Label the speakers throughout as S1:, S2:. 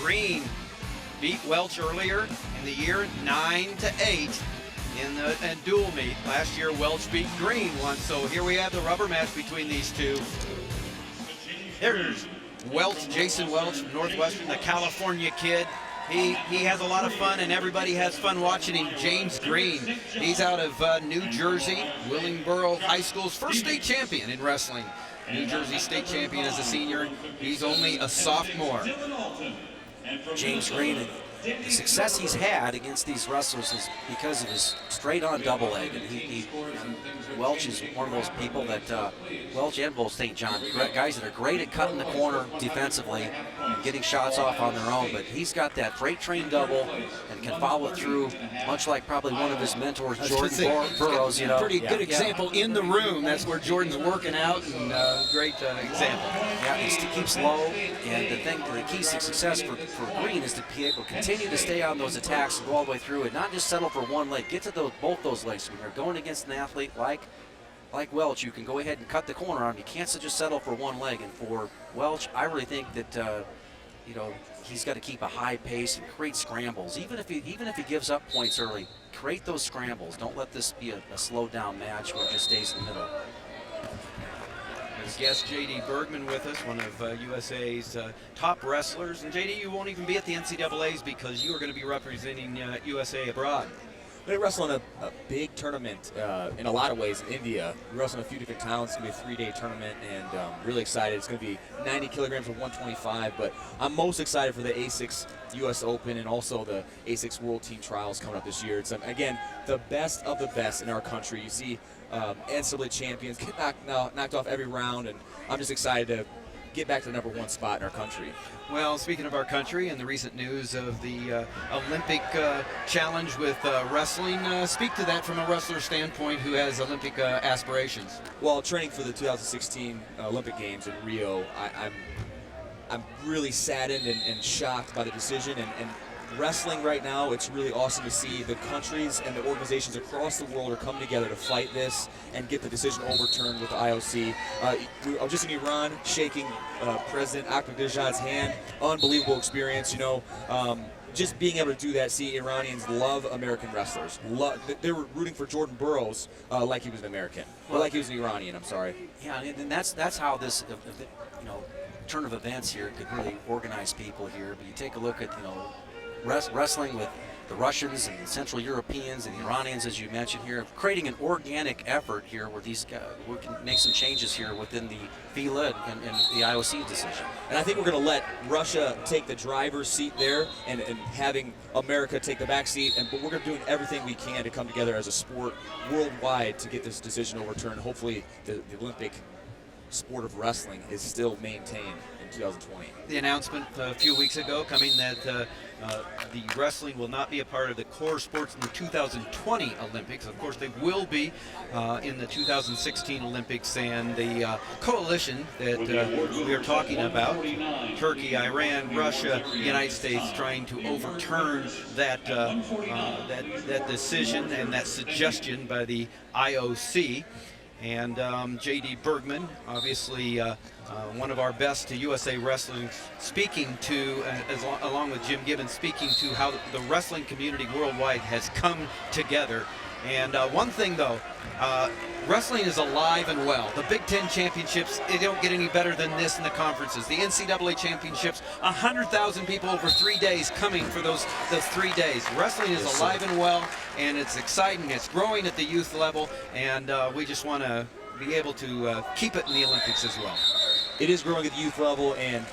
S1: Green beat Welch earlier in the year 9-8 in the dual meet. Last year Welch beat Green once, so here we have the rubber match between these two. There's Welch, Jason Welch from Northwestern, the California kid. He has a lot of fun, and everybody has fun watching him. James Green, he's out of New Jersey, Willingboro High School's first state champion in wrestling. New Jersey state champion as a senior. He's only a sophomore.
S2: James Green, the success he's had against these wrestlers is because of his straight-on double leg. And Welch is one of those people that, Welch and both St. John, guys that are great at cutting the corner defensively and getting shots off on their own, but he's got that freight train double and can follow it through, much like probably one of his mentors, Jordan Burroughs.
S1: Pretty good example in the room. That's where Jordan's working out, and great example.
S2: Yeah, he keeps low, and the key to success for Green is to be able to continue to stay on those attacks and go all the way through and not just settle for one leg. Get to both those legs. When you're going against an athlete like Welch, you can go ahead and cut the corner on him. You can't just settle for one leg. And for Welch, I really think that he's got to keep a high pace and create scrambles. Even if he gives up points early, create those scrambles. Don't let this be a slowed down match where it just stays in the middle.
S1: As guest J.D. Bergman with us, one of USA's top wrestlers. And J.D., you won't even be at the NCAAs because you are going to be representing USA abroad.
S3: They wrestle in a big tournament in a lot of ways in India. We wrestle in a few different towns. It's going to be a 3-day tournament, and really excited. It's going to be 90 kilograms of 125, but I'm most excited for the A6 U.S. Open and also the A6 World Team Trials coming up this year. It's, again, the best of the best in our country. You see NCAA champions get knocked off every round, and I'm just excited to get back to the #1 spot in our country.
S1: Well, speaking of our country and the recent news of the Olympic challenge with wrestling, speak to that from a wrestler standpoint who has Olympic aspirations.
S3: Well, training for the 2016 Olympic Games in Rio, I'm really saddened and shocked by the decision. And wrestling right now, it's really awesome to see the countries and the organizations across the world are coming together to fight this and get the decision overturned with the IOC. I was just in Iran shaking President Ahmadinejad's hand. Unbelievable experience, just being able to do that, see Iranians love American wrestlers. They were rooting for Jordan Burroughs like he was an American, or like he was an Iranian, I'm sorry.
S2: Yeah, and that's how this, turn of events here could really organize people here. But you take a look at, wrestling with the Russians and the Central Europeans and the Iranians, as you mentioned here, creating an organic effort here where these guys, we can make some changes here within the FILA and the IOC decision.
S3: And I think we're going to let Russia take the driver's seat there and having America take the back seat. But we're going to do everything we can to come together as a sport worldwide to get this decision overturned. Hopefully the Olympic sport of wrestling is still maintained in 2020.
S1: The announcement a few weeks ago coming that the wrestling will not be a part of the core sports in the 2020 Olympics. Of course, they will be in the 2016 Olympics, and the coalition that we are talking about, Turkey, Iran, Russia, the United States, trying to overturn that decision and that suggestion by the IOC. And J.D. Bergman, obviously one of our best to USA Wrestling, speaking to, along with Jim Gibbons, speaking to how the wrestling community worldwide has come together. And one thing, though, wrestling is alive and well. The Big Ten championships, they don't get any better than this in the conferences. The NCAA championships, 100,000 people over 3 days coming for those 3 days. Wrestling is alive and well, and it's exciting. It's growing at the youth level, and we just want to be able to keep it in the Olympics as well.
S3: It is growing at the youth level, and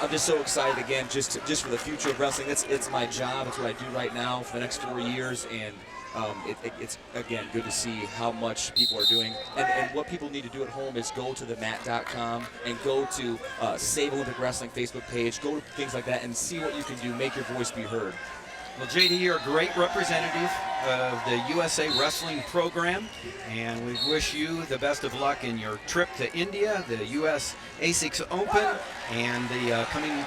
S3: I'm just so excited again, just for the future of wrestling. It's my job. It's what I do right now for the next 4 years, and it's again good to see how much people are doing. And what people need to do at home is go to themat.com and go to Save Olympic Wrestling Facebook page, go to things like that, and see what you can do. Make your voice be heard.
S1: Well, J.D., you're a great representative of the USA Wrestling program, and we wish you the best of luck in your trip to India, the U.S. A6 Open, and the coming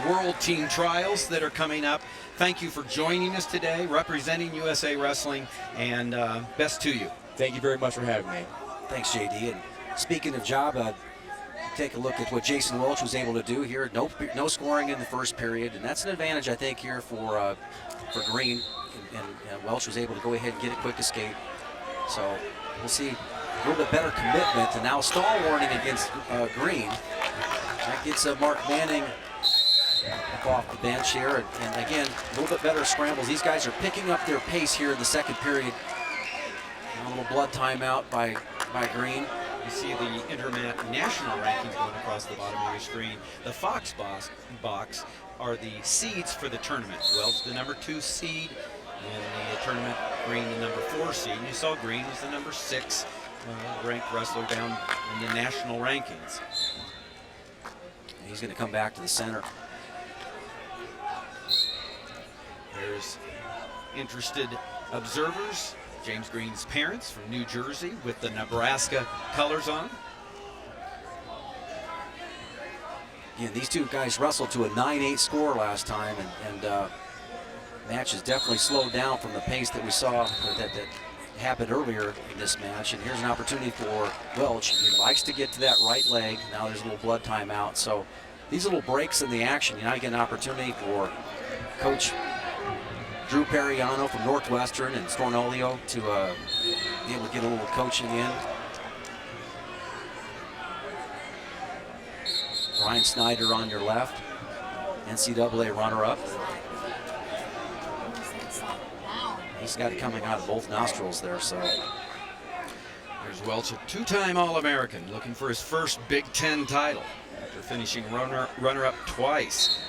S1: World Team Trials that are coming up. Thank you for joining us today, representing USA Wrestling, and best to you.
S3: Thank you very much for having me.
S2: Thanks, J.D. And speaking of job, take a look at what Jason Welch was able to do here. No scoring in the first period, and that's an advantage, I think, here for Green. And Welch was able to go ahead and get a quick escape. So we'll see a little bit better commitment. And now stall warning against Green. That gets Mark Manning off the bench here. And again, a little bit better scrambles. These guys are picking up their pace here in the second period. A little blood timeout by Green.
S1: You see the international rankings going across the bottom of your screen. The Fox box are the seeds for the tournament. Welch, the number 2 seed in the tournament. Green, the number 4 seed. And you saw Green was the number 6 ranked wrestler down in the national rankings.
S2: He's going to come back to the center.
S1: There's interested observers. James Green's parents from New Jersey with the Nebraska colors on.
S2: Again, these two guys wrestled to a 9-8 score last time, and match has definitely slowed down from the pace that we saw that happened earlier in this match. And here's an opportunity for Welch. He likes to get to that right leg. Now there's a little blood timeout. So these little breaks in the action, you now get an opportunity for Coach Drew Periano from Northwestern and Stornolio to be able to get a little coaching in. Ryan Snyder on your left, NCAA runner-up. He's got it coming out of both nostrils there, so.
S1: There's Welch, a 2-time All-American, looking for his first Big Ten title after finishing runner-up twice.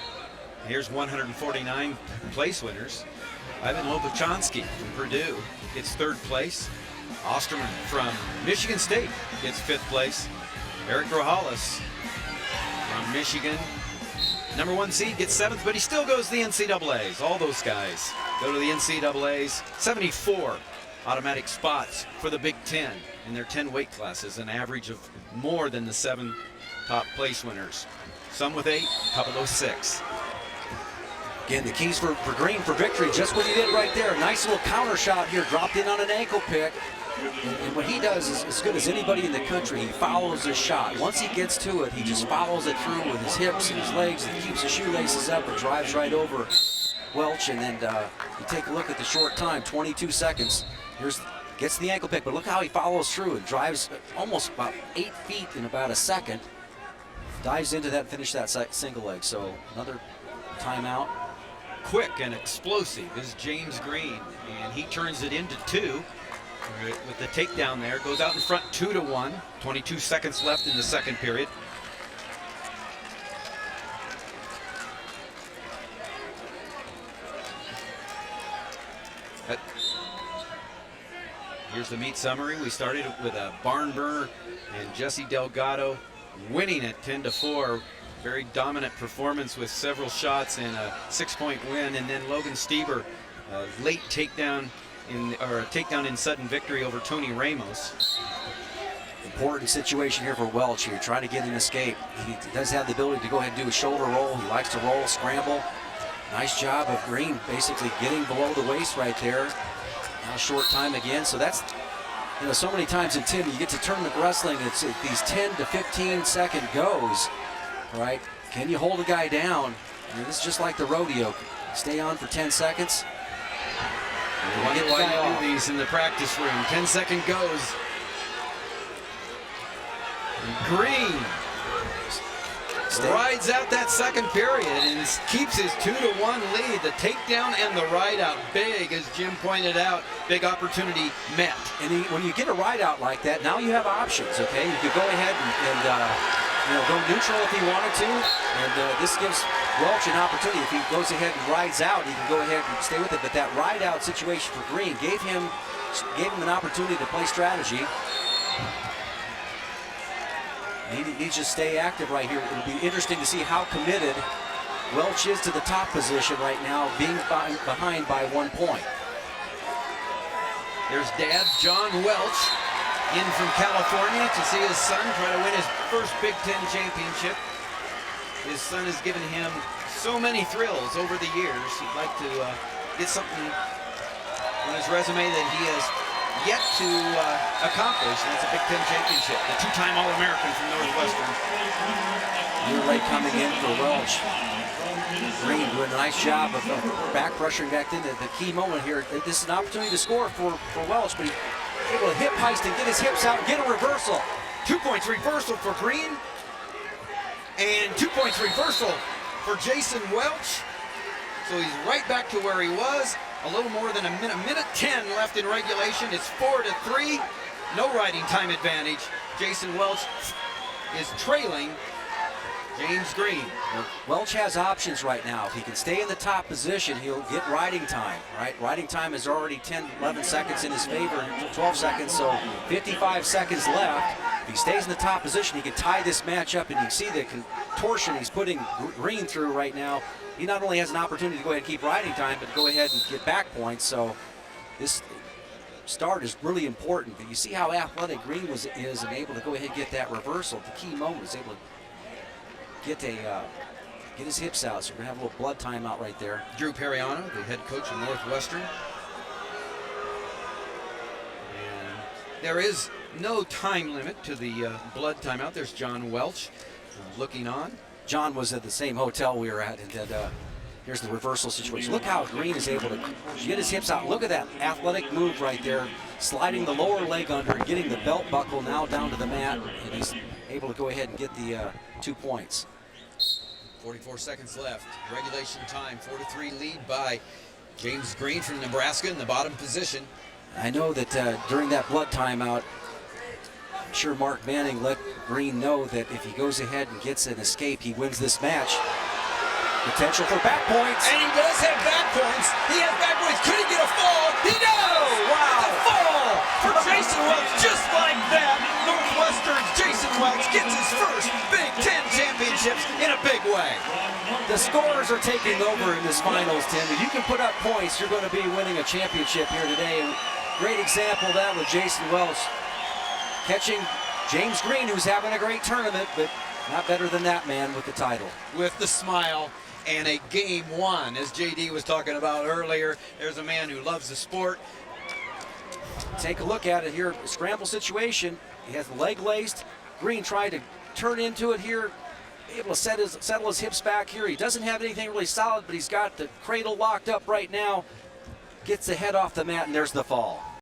S1: Here's 149 place winners. Ivan Lobachonsky from Purdue gets 3rd place. Osterman from Michigan State gets 5th place. Eric Grajales from Michigan, number 1 seed, gets 7th, but he still goes to the NCAAs. All those guys go to the NCAAs. 74 automatic spots for the Big Ten in their 10 weight classes, an average of more than the 7 top place winners. Some with 8, a couple with 6.
S2: Again, the keys for Green for victory, just what he did right there. Nice little counter shot here, dropped in on an ankle pick. And what he does is as good as anybody in the country. He follows his shot. Once he gets to it, he just follows it through with his hips and his legs, and keeps his shoelaces up and drives right over Welch. And then you take a look at the short time, 22 seconds. Gets the ankle pick, but look how he follows through and drives almost about 8 feet in about a second. Dives into that and finishes that single leg. So another timeout.
S1: Quick and explosive is James Green, and he turns it into 2 with the takedown there. Goes out in front 2-1. 22 seconds left in the second period. Here's the meet summary. We started with a barn burner and Jesse Delgado winning it 10-4. Very dominant performance with several shots and a 6-point win. And then Logan Stieber, a late takedown in sudden victory over Tony Ramos.
S2: Important situation here for Welch here, trying to get an escape. He does have the ability to go ahead and do a shoulder roll. He likes to roll, scramble. Nice job of Green basically getting below the waist right there. Now short time again. So that's, you know, so many times in Tim, you get to tournament wrestling, it's these 10 to 15 second goes, right? Can you hold a guy down? I mean, this is just like the rodeo. Stay on for 10 seconds.
S1: You wonder why you do these in the practice room. 10-second goes. Green rides out that second period and keeps his 2-1 lead. The takedown and the ride out, big, as Jim pointed out, big opportunity met.
S2: And when you get a ride out like that, now you have options, okay? You could go ahead and you know, go neutral if he wanted to, and this gives Welch an opportunity. If he goes ahead and rides out, he can go ahead and stay with it. But that ride out situation for Green gave him an opportunity to play strategy. He needs to stay active right here. It'll be interesting to see how committed Welch is to the top position right now, being behind by 1 point.
S1: There's Dad, John Welch, in from California to see his son try to win his first Big Ten championship. His son has given him so many thrills over the years. He'd like to get something on his resume that he has yet to accomplish, and it's a Big Ten championship. The two-time All-American from Northwestern.
S2: New late coming in for Welch. Green doing a nice job of back pressuring back into the key moment here. This is an opportunity to score for Welch, but he's able to hip heist and get his hips out and get a reversal.
S1: 2 points reversal for Green, and 2 points reversal for Jason Welch. So he's right back to where he was. A little more than a minute 10 left in regulation. It's 4-3, no riding time advantage. Jason Welch is trailing James Green.
S2: Well, Welch has options right now. If he can stay in the top position, he'll get riding time, right? Riding time is already 10, 11 seconds in his favor, 12 seconds, so 55 seconds left. If he stays in the top position, he can tie this match up, and you can see the contortion he's putting Green through right now. He not only has an opportunity to go ahead and keep riding time, but go ahead and get back points, so this start is really important. But you see how athletic Green is and able to go ahead and get that reversal. The key moment is able to get his hips out, so we're gonna have a little blood timeout right there.
S1: Drew Periano, the head coach of Northwestern. And there is no time limit to the blood timeout. There's John Welch looking on.
S2: John was at the same hotel we were at, and here's the reversal situation. Look how Green is able to get his hips out. Look at that athletic move right there, sliding the lower leg under and getting the belt buckle now down to the mat, and he's able to go ahead and get the 2 points.
S1: 44 seconds left. Regulation time, 4-3 lead by James Green from Nebraska in the bottom position.
S2: I know that during that blood timeout, I'm sure Mark Manning let Green know that if he goes ahead and gets an escape, he wins this match. Potential for back points.
S1: And he does have back points. He has back points. Could he get a fall? He does!
S2: Wow.
S1: The fall for Jason Welch, just like that. Northwestern's Jason Welch gets his first Big Ten championships in a big way.
S2: The scores are taking over in this finals, Tim. If you can put up points, you're going to be winning a championship here today. And great example of that with Jason Welch catching James Green, who's having a great tournament, but not better than that man with the title.
S1: With the smile and a game won, as JD was talking about earlier. There's a man who loves the sport.
S2: Take a look at it here. Scramble situation. He has the leg laced. Green tried to turn into it here, able to settle his hips back here. He doesn't have anything really solid, but he's got the cradle locked up right now. Gets the head off the mat, and there's the fall.